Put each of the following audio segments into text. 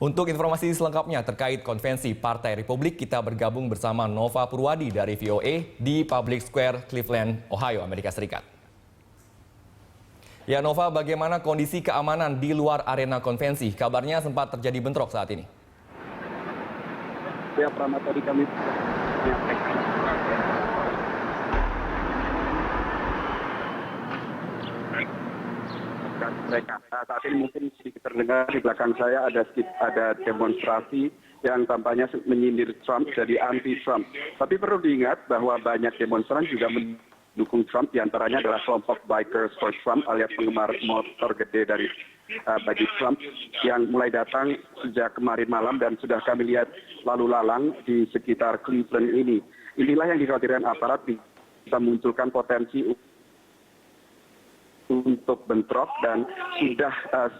Untuk informasi selengkapnya terkait konvensi Partai Republik, kita bergabung bersama Nova Purwadi dari VOA di Public Square, Cleveland, Ohio, Amerika Serikat. Ya Nova, bagaimana kondisi keamanan di luar arena konvensi? Kabarnya sempat terjadi bentrok saat ini. Ya, Prama, tadi kami mereka. Saat ini mungkin sedikit terdengar di belakang saya ada demonstrasi yang tampaknya menyindir Trump, jadi anti-Trump. Tapi perlu diingat bahwa banyak demonstran juga mendukung Trump, diantaranya adalah kelompok Bikers for Trump alias penggemar motor gede bagi Trump yang mulai datang sejak kemarin malam dan sudah kami lihat lalu lalang di sekitar Cleveland ini. Inilah yang dikhawatirkan aparat bisa munculkan potensi untuk bentrok, dan sudah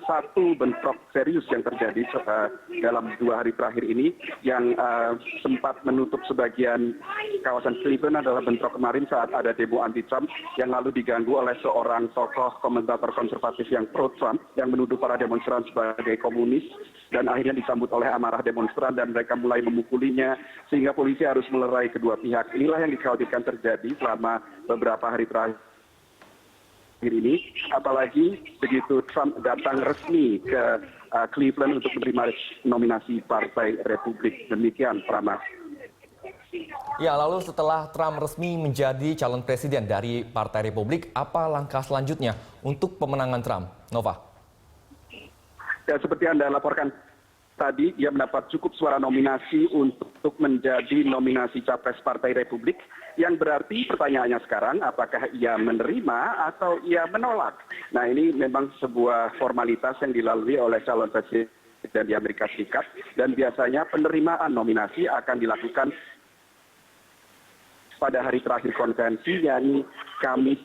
satu bentrok serius yang terjadi dalam 2 hari terakhir ini yang sempat menutup sebagian kawasan Cleveland adalah bentrok kemarin saat ada demo anti-Trump yang lalu diganggu oleh seorang tokoh komentator konservatif yang pro-Trump yang menuduh para demonstran sebagai komunis, dan akhirnya disambut oleh amarah demonstran dan mereka mulai memukulinya sehingga polisi harus melerai kedua pihak. Inilah yang dikhawatirkan terjadi selama beberapa hari terakhir ini, apalagi begitu Trump datang resmi ke Cleveland untuk menerima nominasi Partai Republik. Demikian, Prama. Ya, lalu setelah Trump resmi menjadi calon presiden dari Partai Republik, apa langkah selanjutnya untuk pemenangan Trump? Nova. Ya, seperti Anda laporkan tadi, ia mendapat cukup suara nominasi untuk menjadi nominasi Capres Partai Republik, yang berarti pertanyaannya sekarang, apakah ia menerima atau ia menolak? Nah, ini memang sebuah formalitas yang dilalui oleh calon presiden di Amerika Serikat, dan biasanya penerimaan nominasi akan dilakukan pada hari terakhir konvensi, yakni Kamis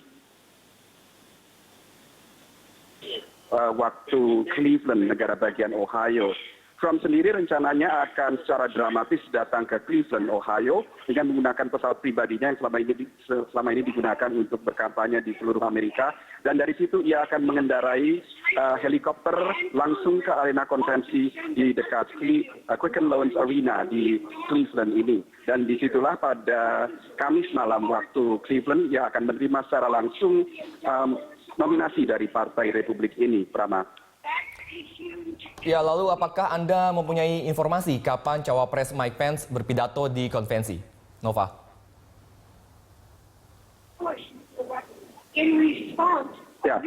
waktu Cleveland, negara bagian Ohio. Trump sendiri rencananya akan secara dramatis datang ke Cleveland, Ohio dengan menggunakan pesawat pribadinya yang selama ini digunakan untuk berkampanye di seluruh Amerika, dan dari situ ia akan mengendarai helikopter langsung ke arena konvensi di dekat Quicken Loans Arena di Cleveland ini, dan disitulah pada Kamis malam waktu Cleveland ia akan menerima secara langsung nominasi dari Partai Republik ini, Prama. Ya, lalu apakah Anda mempunyai informasi kapan cawapres Mike Pence berpidato di konvensi? Nova. Ya,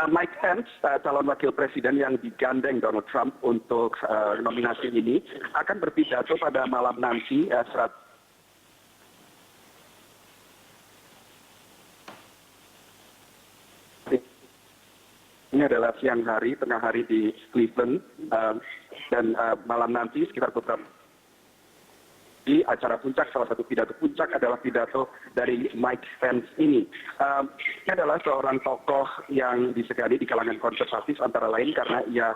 Mike Pence, calon wakil presiden yang digandeng Donald Trump untuk nominasi ini, akan berpidato pada malam nanti ini adalah siang hari, tengah hari di Cleveland, dan malam nanti sekitar beberapa di acara puncak, salah satu pidato puncak adalah pidato dari Mike Pence ini. Ini adalah seorang tokoh yang disegani di kalangan konservatif, antara lain karena ia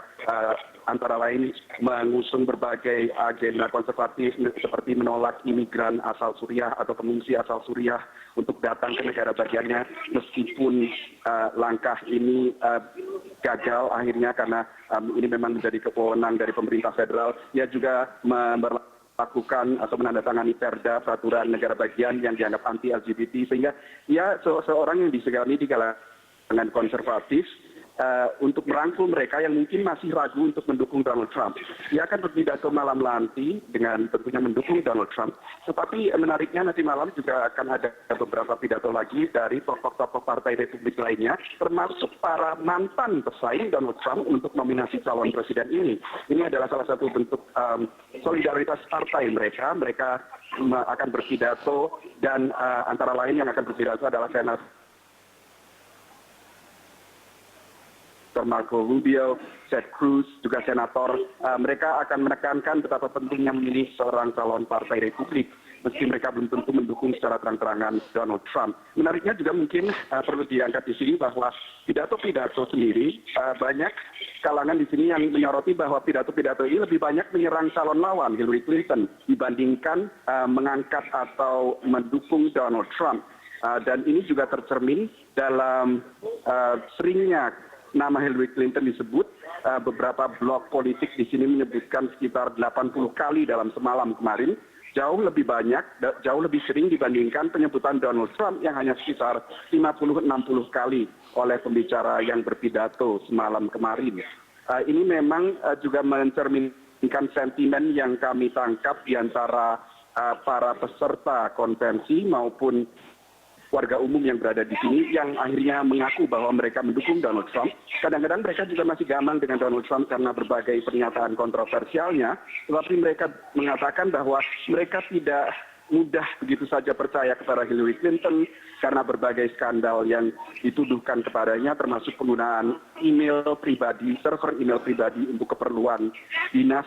antara lain mengusung berbagai agenda konservatif seperti menolak imigran asal Suriah atau pengungsi asal Suriah untuk datang ke negara bagiannya, meskipun langkah ini gagal akhirnya karena ini memang menjadi kewenangan dari pemerintah federal. Ia juga melakukan atau menandatangani perda peraturan negara bagian yang dianggap anti-LGBT, sehingga ia seorang yang disegani di kalangan konservatif untuk merangkul mereka yang mungkin masih ragu untuk mendukung Donald Trump. Ia akan berpidato malam nanti dengan tentunya mendukung Donald Trump, tetapi menariknya nanti malam juga akan ada beberapa pidato lagi dari tokoh-tokoh Partai Republik lainnya, termasuk para mantan pesaing Donald Trump untuk nominasi calon presiden ini. Ini adalah salah satu bentuk solidaritas partai mereka. Mereka akan berpidato, dan antara lain yang akan berpidato adalah Senator Marco Rubio, Ted Cruz, juga senator. Mereka akan menekankan betapa pentingnya memilih seorang calon Partai Republik, meski mereka belum tentu mendukung secara terang-terangan Donald Trump. Menariknya juga mungkin perlu diangkat di sini bahwa pidato-pidato sendiri, banyak kalangan di sini yang menyoroti bahwa pidato-pidato ini lebih banyak menyerang calon lawan Hillary Clinton dibandingkan mengangkat atau mendukung Donald Trump. Dan ini juga tercermin dalam seringnya nama Hillary Clinton disebut, beberapa blog politik di sini menyebutkan sekitar 80 kali dalam semalam kemarin. Jauh lebih banyak, jauh lebih sering dibandingkan penyebutan Donald Trump yang hanya sekitar 50-60 kali oleh pembicara yang berpidato semalam kemarin. Ini memang juga mencerminkan sentimen yang kami tangkap di antara para peserta konvensi maupun warga umum yang berada di sini yang akhirnya mengaku bahwa mereka mendukung Donald Trump. Kadang-kadang mereka juga masih gamang dengan Donald Trump karena berbagai pernyataan kontroversialnya, tetapi mereka mengatakan bahwa mereka tidak mudah begitu saja percaya kepada Hillary Clinton karena berbagai skandal yang dituduhkan kepadanya, termasuk penggunaan email pribadi, server email pribadi untuk keperluan dinas.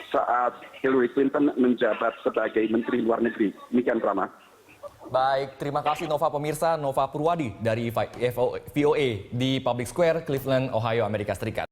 Saat Hillary Clinton menjabat sebagai Menteri Luar Negeri. Demikian, Rama. Baik, terima kasih Nova pemirsa. Nova Purwadi dari VOA di Public Square, Cleveland, Ohio, Amerika Serikat.